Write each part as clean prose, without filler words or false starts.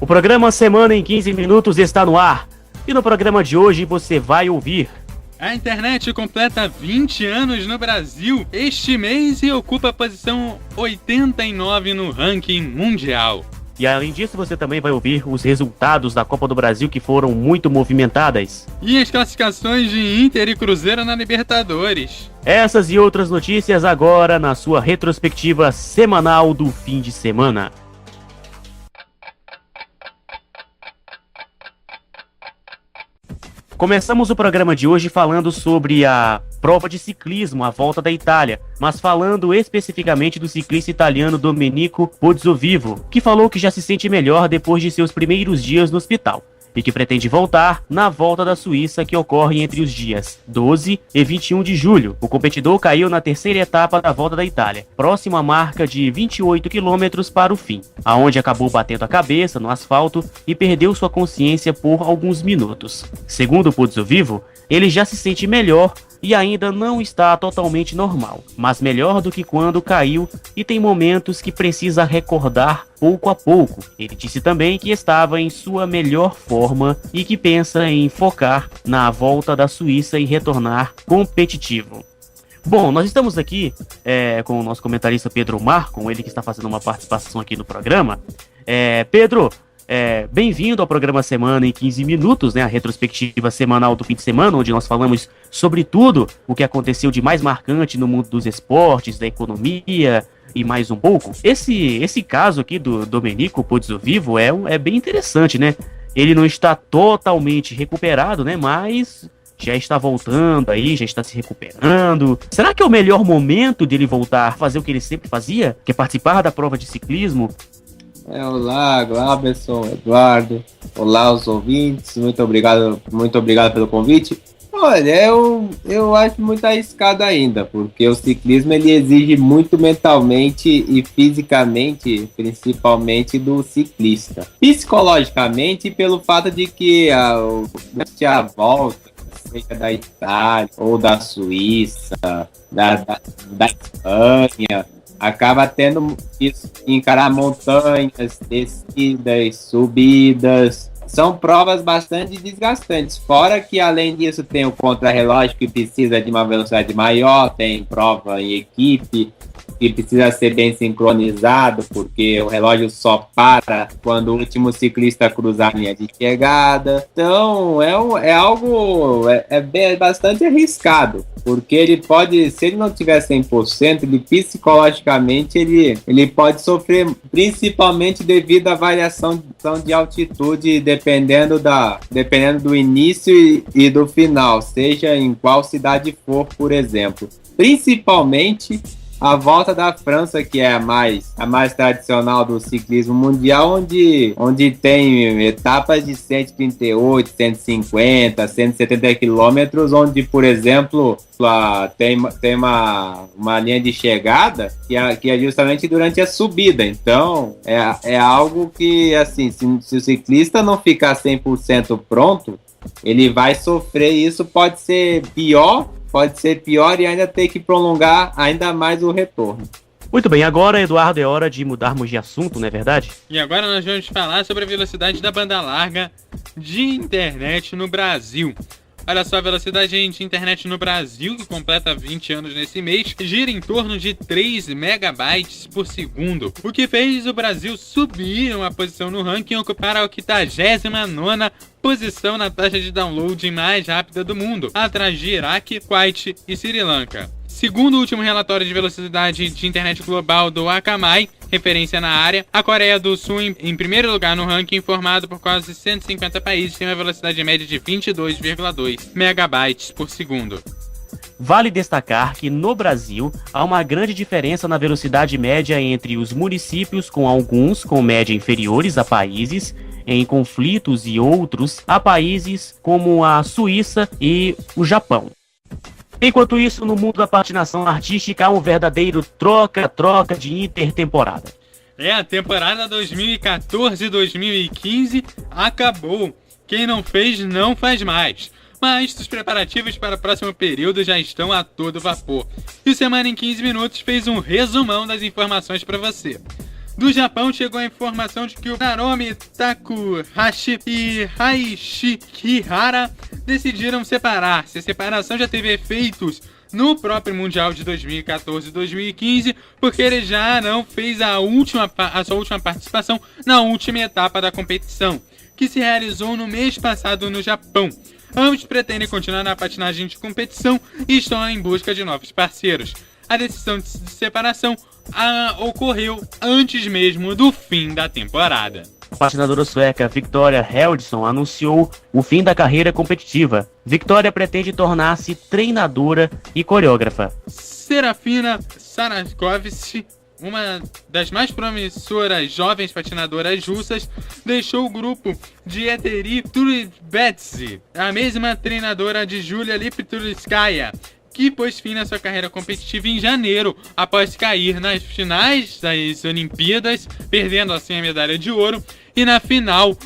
O programa Semana em 15 Minutos está no ar. E no programa de hoje você vai ouvir: a internet completa 20 anos no Brasil este mês e ocupa a posição 89 no ranking mundial. E além disso, você também vai ouvir os resultados da Copa do Brasil que foram muito movimentadas. E as classificações de Inter e Cruzeiro na Libertadores. Essas e outras notícias agora na sua retrospectiva semanal do fim de semana. Começamos o programa de hoje falando sobre a prova de ciclismo, a Volta da Itália, mas falando especificamente do ciclista italiano Domenico Pozzovivo, que falou que já se sente melhor depois de seus primeiros dias no hospital e que pretende voltar na Volta da Suíça, que ocorre entre os dias 12 e 21 de julho. O competidor caiu na terceira etapa da Volta da Itália, próximo à marca de 28 km para o fim, aonde acabou batendo a cabeça no asfalto e perdeu sua consciência por alguns minutos. Segundo Pozzovivo, ele já se sente melhor e ainda não está totalmente normal, mas melhor do que quando caiu e tem momentos que precisa recordar pouco a pouco. Ele disse também que estava em sua melhor forma e que pensa em focar na Volta da Suíça e retornar competitivo. Bom, nós estamos aqui com o nosso comentarista Pedro Marcon, ele que está fazendo uma participação aqui no programa. Pedro, bem-vindo ao programa Semana em 15 Minutos, né? A retrospectiva semanal do fim de semana, onde nós falamos sobre tudo o que aconteceu de mais marcante no mundo dos esportes, da economia e mais um pouco. Esse caso aqui do Domenico Pozzovivo é bem interessante, né? Ele não está totalmente recuperado, né? Mas já está voltando aí, já está se recuperando. Será que é o melhor momento dele voltar a fazer o que ele sempre fazia? Que é participar da prova de ciclismo? Olá, Gláberson, Eduardo, olá os ouvintes, muito obrigado pelo convite. Olha, eu acho muito arriscado ainda, porque o ciclismo ele exige muito mentalmente e fisicamente, principalmente do ciclista. Psicologicamente, pelo fato de que a volta, seja da Itália ou da Suíça, da Espanha, acaba tendo isso, encarar montanhas, descidas, subidas. São provas bastante desgastantes. Fora que, além disso, tem o contrarrelógio que precisa de uma velocidade maior, tem prova em equipe que precisa ser bem sincronizado, porque o relógio só para quando o último ciclista cruzar a linha de chegada. Então, é bastante arriscado, porque ele pode, se ele não tiver 100%, ele psicologicamente ele pode sofrer, principalmente devido à variação de altitude, dependendo do início e do final, seja em qual cidade for, por exemplo. Principalmente a Volta da França, que é a mais tradicional do ciclismo mundial, onde tem etapas de 138, 150, 170 quilômetros, onde, por exemplo, tem uma linha de chegada que é justamente durante a subida. Então, é algo que, assim, se o ciclista não ficar 100% pronto, ele vai sofrer. Isso pode ser pior e ainda ter que prolongar ainda mais o retorno. Muito bem, agora, Eduardo, é hora de mudarmos de assunto, não é verdade? E agora nós vamos falar sobre a velocidade da banda larga de internet no Brasil. Olha só, a velocidade de internet no Brasil, que completa 20 anos nesse mês, gira em torno de 3 megabytes por segundo, o que fez o Brasil subir uma posição no ranking e ocupar a 89ª posição na taxa de download mais rápida do mundo, atrás de Iraque, Kuwait e Sri Lanka. Segundo o último relatório de velocidade de internet global do Akamai, referência na área, a Coreia do Sul, em primeiro lugar no ranking, formado por quase 150 países, tem uma velocidade média de 22,2 megabytes por segundo. Vale destacar que no Brasil há uma grande diferença na velocidade média entre os municípios, com alguns com média inferiores a países em conflitos e outros a países como a Suíça e o Japão. Enquanto isso, no mundo da patinação artística há um verdadeiro troca-troca de intertemporada. A temporada 2014-2015 acabou. Quem não fez, não faz mais. Mas os preparativos para o próximo período já estão a todo vapor. E o Semana em 15 Minutos fez um resumão das informações para você. Do Japão chegou a informação de que o Naomi Takahashi e Raishi Kihara decidiram separar-se. A separação já teve efeitos no próprio Mundial de 2014 e 2015, porque ele já não fez a sua última participação na última etapa da competição, que se realizou no mês passado no Japão. Ambos pretendem continuar na patinagem de competição e estão em busca de novos parceiros. A decisão de separação ocorreu antes mesmo do fim da temporada. A patinadora sueca Victoria Heldsson anunciou o fim da carreira competitiva. Victoria pretende tornar-se treinadora e coreógrafa. Serafina Sarakovich, uma das mais promissoras jovens patinadoras russas, deixou o grupo de Eteri Turibetsi, a mesma treinadora de Julia Liptulskaya, que pôs fim na sua carreira competitiva em janeiro, após cair nas finais das Olimpíadas, perdendo assim a medalha de ouro, e na final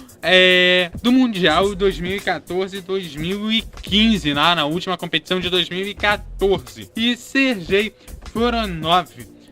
do Mundial 2014 e 2015, na última competição de 2014. E Sergei Voronov.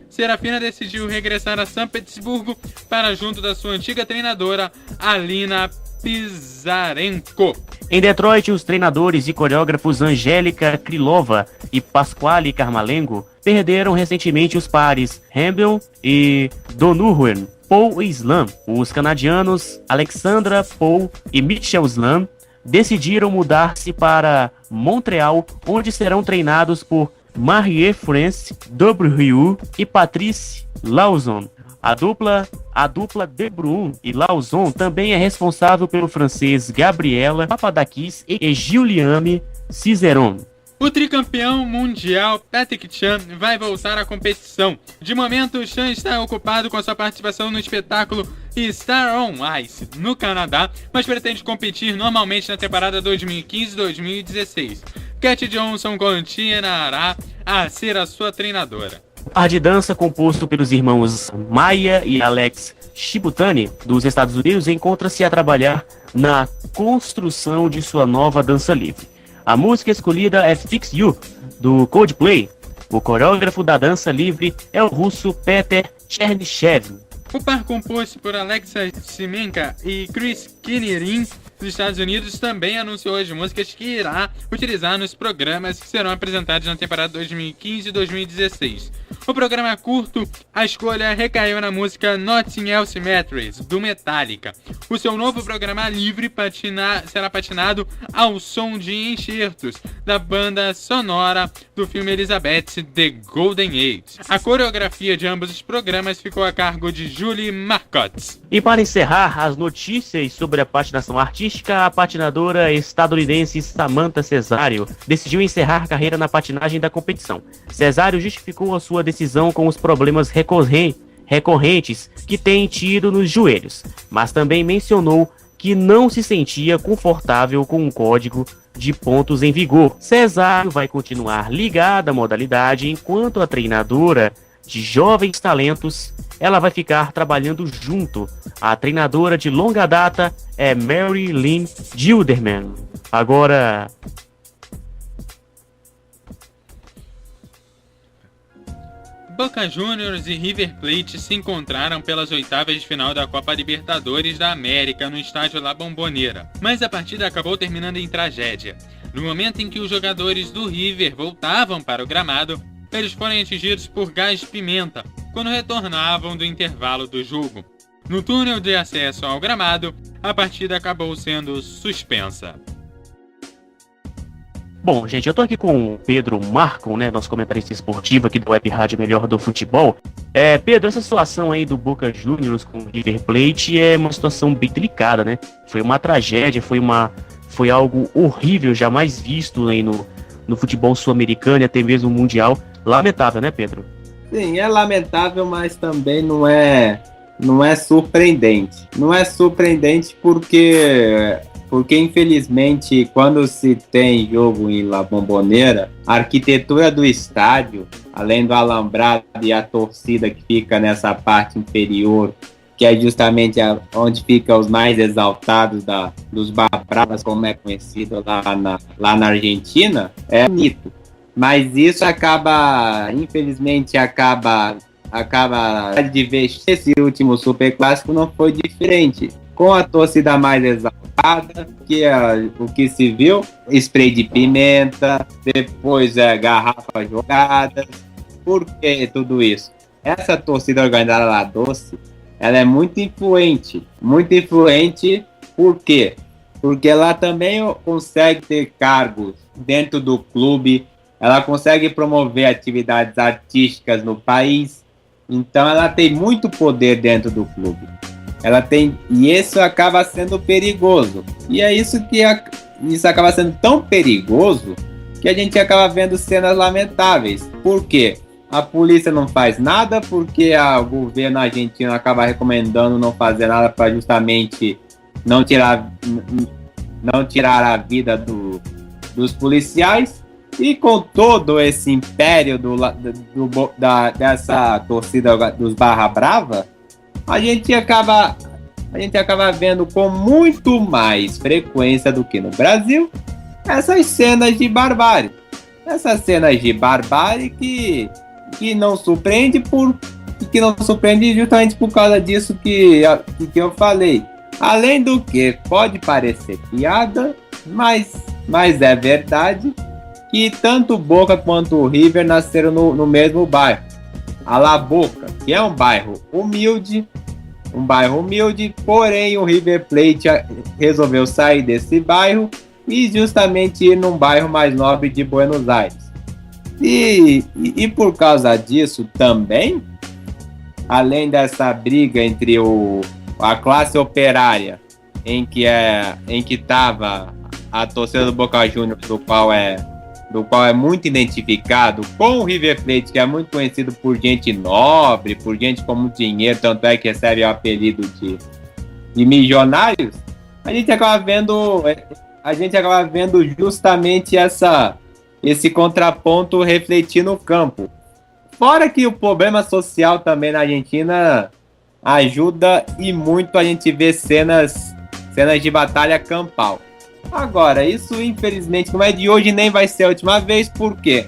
Serafina decidiu regressar a São Petersburgo para junto da sua antiga treinadora, Alina Pizarenko. Em Detroit, os treinadores e coreógrafos Angélica Krylova e Pasquale Carmalengo perderam recentemente os pares Hambel e Donovan Paul Islam. Os canadianos Alexandra Paul e Mitchell Islam decidiram mudar-se para Montreal, onde serão treinados por Marie-France W e Patrice Lauzon. A dupla De Bruyne e Lauzon também é responsável pelo francês Gabriela Papadakis e Juliane Cizeron. O tricampeão mundial Patrick Chan vai voltar à competição. De momento, Chan está ocupado com a sua participação no espetáculo Star on Ice, no Canadá, mas pretende competir normalmente na temporada 2015-2016. Cat Johnson continuará a ser a sua treinadora. O par de dança, composto pelos irmãos Maya e Alex Shibutani, dos Estados Unidos, encontra-se a trabalhar na construção de sua nova dança livre. A música escolhida é Fix You, do Coldplay. O coreógrafo da dança livre é o russo Peter Chernyshevs. O par composto por Alexa Simenka e Chris Kinnerin dos Estados Unidos também anunciou as músicas que irá utilizar nos programas que serão apresentados na temporada 2015 e 2016. O programa curto, a escolha recaiu na música Nothing Else Matters, do Metallica. O seu novo programa livre será patinado ao som de enxertos da banda sonora do filme Elizabeth The Golden Age. A coreografia de ambos os programas ficou a cargo de Julie Marcotte. E para encerrar as notícias sobre a patinação artística, a patinadora estadunidense Samantha Cesário decidiu encerrar a carreira na patinagem da competição. Cesário justificou a sua decisão com os problemas recorrentes que tem tido nos joelhos, mas também mencionou que não se sentia confortável com um código de pontos em vigor. Cesário vai continuar ligada à modalidade enquanto a treinadora de jovens talentos, ela vai ficar trabalhando junto. A treinadora de longa data é Mary Lynn Gilderman. Agora, Boca Juniors e River Plate se encontraram pelas oitavas de final da Copa Libertadores da América no estádio La Bombonera, mas a partida acabou terminando em tragédia. No momento em que os jogadores do River voltavam para o gramado, eles foram atingidos por gás de pimenta quando retornavam do intervalo do jogo. No túnel de acesso ao gramado, a partida acabou sendo suspensa. Bom, gente, eu tô aqui com o Pedro Marcon, né, nosso comentarista esportivo aqui do Web Rádio Melhor do Futebol. Pedro, essa situação aí do Boca Juniors com o River Plate é uma situação bem delicada, né? Foi uma tragédia, foi algo horrível, jamais visto aí no futebol sul-americano e até mesmo mundial. Lamentável, né, Pedro? Sim, é lamentável, mas também não é surpreendente. Não é surpreendente porque infelizmente, quando se tem jogo em La Bombonera, a arquitetura do estádio, além do alambrado e a torcida que fica nessa parte inferior, que é justamente onde ficam os mais exaltados dos Barras, como é conhecido lá na Argentina, é bonito. Mas isso infelizmente acaba acaba de ver esse último Superclássico não foi diferente. Com a torcida mais exaltada, o que se viu, spray de pimenta, depois garrafas jogadas. Por que tudo isso? Essa torcida organizada La Doce, ela é muito influente. Muito influente, por quê? Porque ela também consegue ter cargos dentro do clube, ela consegue promover atividades artísticas no país, então ela tem muito poder dentro do clube. E isso acaba sendo perigoso. E é isso que isso acaba sendo tão perigoso que a gente acaba vendo cenas lamentáveis. Por quê? A polícia não faz nada porque o governo argentino acaba recomendando não fazer nada para justamente não tirar a vida dos policiais. E com todo esse império dessa torcida dos Barra Brava, a gente acaba vendo com muito mais frequência do que no Brasil essas cenas de barbárie. Essas cenas de barbárie que não surpreende justamente por causa disso que eu falei. Além do que pode parecer piada, mas é verdade que tanto Boca quanto o River nasceram no mesmo bairro. A La Boca, que é um bairro humilde, porém o River Plate resolveu sair desse bairro e justamente ir num bairro mais nobre de Buenos Aires. E por causa disso também, além dessa briga entre a classe operária, em que estava a torcida do Boca Juniors, do qual é muito identificado, com o River Plate, que é muito conhecido por gente nobre, por gente com muito dinheiro, tanto é que recebe o apelido de milionários, a gente acaba vendo justamente esse contraponto refletir no campo. Fora que o problema social também na Argentina ajuda e muito a gente ver cenas de batalha campal. Agora, isso infelizmente não é de hoje nem vai ser a última vez, porque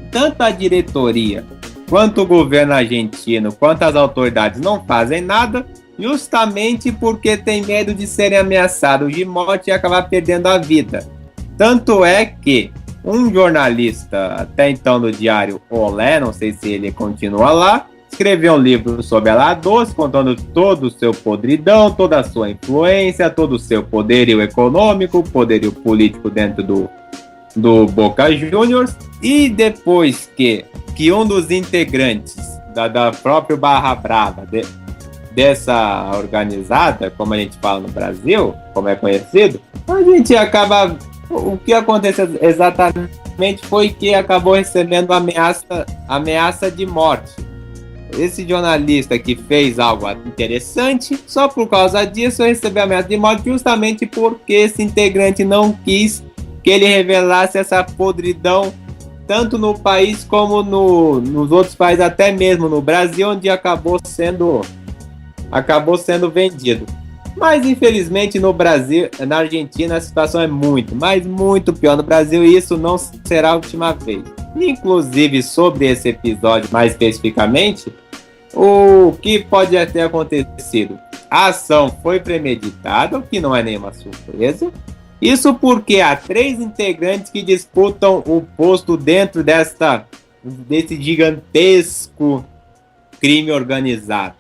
tanto a diretoria, quanto o governo argentino, quanto as autoridades não fazem nada, justamente porque tem medo de serem ameaçados de morte e acabar perdendo a vida. Tanto é que um jornalista, até então do diário Olé, não sei se ele continua lá, escreveu um livro sobre a La Doce, contando todo o seu podridão, toda a sua influência, todo o seu poderio econômico, poderio político dentro do Boca Juniors. E depois que um dos integrantes da própria Barra Brava, dessa organizada, como a gente fala no Brasil, como é conhecido, a gente acaba... O que aconteceu exatamente foi que acabou recebendo ameaça de morte. Esse jornalista que fez algo interessante, só por causa disso recebeu ameaça de morte, justamente porque esse integrante não quis que ele revelasse essa podridão, tanto no país como nos outros países, até mesmo no Brasil, onde acabou sendo vendido. Mas infelizmente no Brasil, na Argentina, a situação é muito, mas muito pior no Brasil, e isso não será a última vez. Inclusive, sobre esse episódio mais especificamente, o que pode ter acontecido? A ação foi premeditada, o que não é nenhuma surpresa. Isso porque há 3 integrantes que disputam o posto dentro desse gigantesco crime organizado.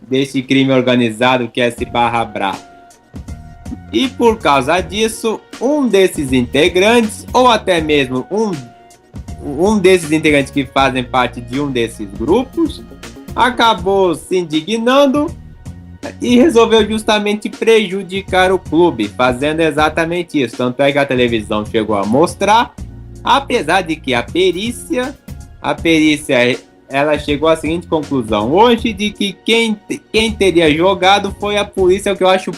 Desse crime organizado que é esse Barra Brava. E por causa disso, um desses integrantes, ou até mesmo um desses integrantes que fazem parte de um desses grupos, acabou se indignando e resolveu justamente prejudicar o clube, fazendo exatamente isso. Tanto é que a televisão chegou a mostrar, apesar de que a perícia ela chegou à seguinte conclusão hoje, de que quem teria jogado foi a polícia, o que eu acho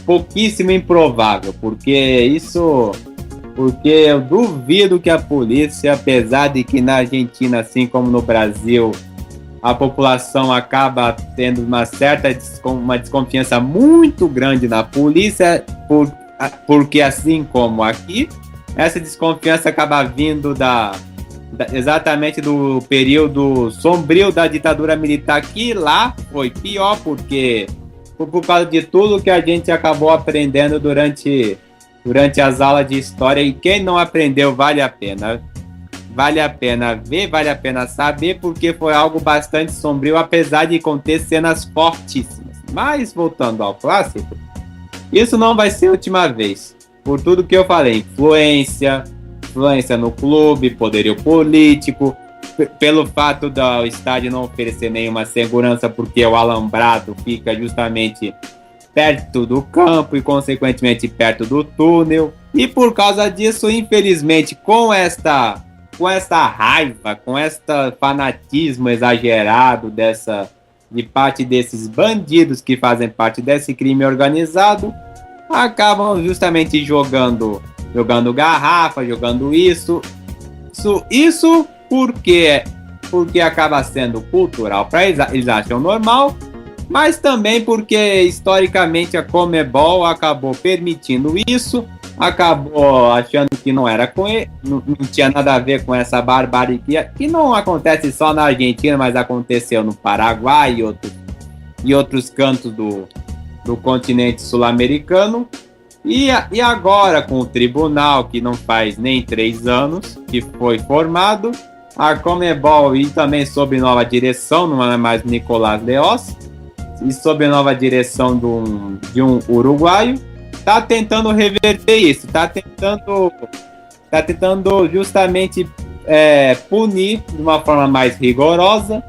pouquíssimo improvável, porque eu duvido que a polícia, apesar de que na Argentina, assim como no Brasil, a população acaba tendo uma desconfiança muito grande na polícia, porque assim como aqui, essa desconfiança acaba vindo exatamente do período sombrio da ditadura militar, que lá foi pior, porque foi por causa de tudo que a gente acabou aprendendo durante as aulas de história, e quem não aprendeu vale a pena. Vale a pena ver, vale a pena saber, porque foi algo bastante sombrio, apesar de conter cenas fortíssimas. Mas, voltando ao clássico, isso não vai ser a última vez. Por tudo que eu falei, influência no clube, poderio político, pelo fato do estádio não oferecer nenhuma segurança, porque o alambrado fica justamente perto do campo e, consequentemente, perto do túnel. E por causa disso, infelizmente, com esta raiva, com este fanatismo exagerado de parte desses bandidos que fazem parte desse crime organizado, acabam justamente jogando garrafa, jogando isso porque acaba sendo cultural para eles, eles acham normal, mas também porque historicamente a Conmebol acabou permitindo isso, acabou achando que não era com ele, não tinha nada a ver com essa barbárie que não acontece só na Argentina, mas aconteceu no Paraguai e outros cantos do continente sul-americano. E agora, com o tribunal, que não faz nem 3 anos que foi formado, a Conmebol, e também sob nova direção, não é mais Nicolás Leoz, e sob nova direção de um uruguaio, está tentando reverter isso, está tentando justamente punir de uma forma mais rigorosa.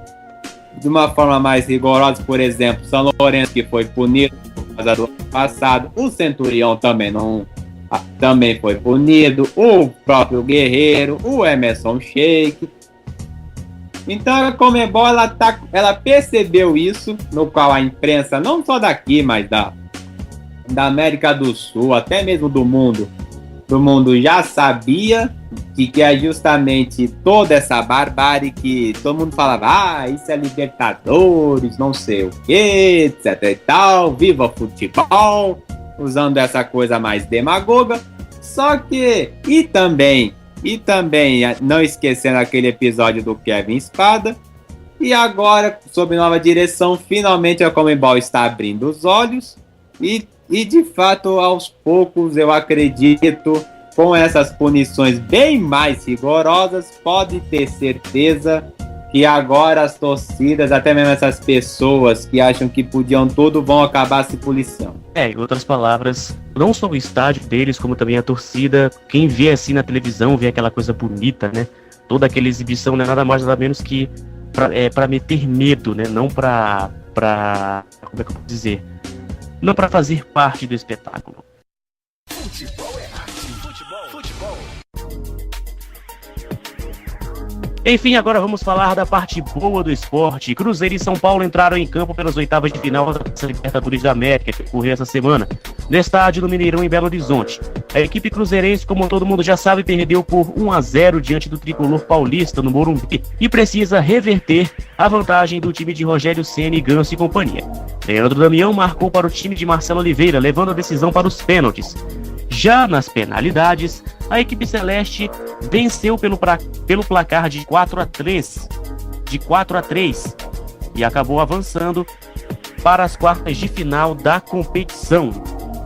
Por exemplo, São Lourenço, que foi punido por causa do ano passado, o Centurião também foi punido, o próprio Guerreiro, o Emerson Sheik. Então a Conmebol ela percebeu isso, no qual a imprensa, não só daqui, mas da América do Sul, até mesmo do mundo já sabia que é justamente toda essa barbárie que todo mundo falava, isso é Libertadores, não sei o que, etc e tal, viva futebol, usando essa coisa mais demagoga. Só que, e também não esquecendo aquele episódio do Kevin Espada, e agora, sob nova direção, finalmente a Conmebol está abrindo os olhos, e de fato, aos poucos, eu acredito, com essas punições bem mais rigorosas, pode ter certeza que agora as torcidas, até mesmo essas pessoas que acham que podiam tudo, vão acabar se policiando. Em outras palavras, não só o estádio deles, como também a torcida, quem vê assim na televisão, vê aquela coisa bonita, né? Toda aquela exibição não é nada mais nada menos que para meter medo, né? Não para como é que eu posso dizer? Não para fazer parte do espetáculo. Futebol é arte. Futebol. Enfim, agora vamos falar da parte boa do esporte. Cruzeiro e São Paulo entraram em campo pelas oitavas de final da Libertadores da América, que ocorreu essa semana, no estádio do Mineirão, em Belo Horizonte. A equipe cruzeirense, como todo mundo já sabe, perdeu por 1-0 diante do tricolor paulista no Morumbi e precisa reverter a vantagem do time de Rogério Ceni, Ganso e companhia. Leandro Damião marcou para o time de Marcelo Oliveira, levando a decisão para os pênaltis. Já nas penalidades, a equipe celeste venceu pelo placar de 4-3 e acabou avançando para as quartas de final da competição.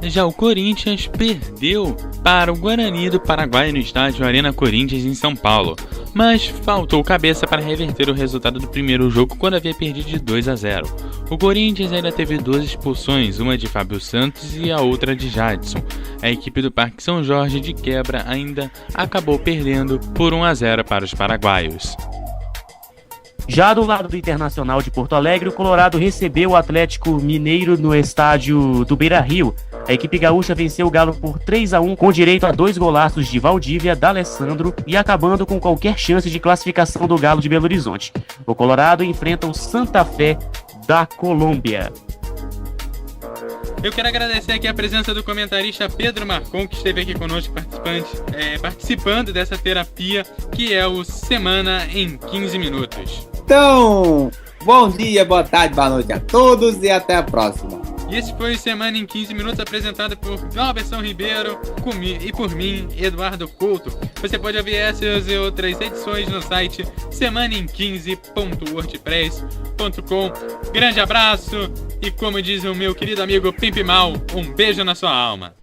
Já o Corinthians perdeu para o Guarani do Paraguai no estádio Arena Corinthians em São Paulo, mas faltou cabeça para reverter o resultado do primeiro jogo quando havia perdido de 2-0. O Corinthians ainda teve 2 expulsões, uma de Fábio Santos e a outra de Jadson. A equipe do Parque São Jorge, de quebra, ainda acabou perdendo por 1-0 para os paraguaios. Já do lado do Internacional de Porto Alegre, o Colorado recebeu o Atlético Mineiro no estádio do Beira-Rio. A equipe gaúcha venceu o Galo por 3-1, com direito a 2 golaços de Valdívia, D'Alessandro, e acabando com qualquer chance de classificação do Galo de Belo Horizonte. O Colorado enfrenta o Santa Fé da Colômbia. Eu quero agradecer aqui a presença do comentarista Pedro Marcon, que esteve aqui conosco participando dessa terapia, que é o Semana em 15 Minutos. Então, bom dia, boa tarde, boa noite a todos e até a próxima. E esse foi o Semana em 15 Minutos, apresentado por Galberson Ribeiro e por mim, Eduardo Couto. Você pode ouvir essas e outras edições no site semanaem15.wordpress.com. Grande abraço e, como diz o meu querido amigo Pimp Mal, um beijo na sua alma.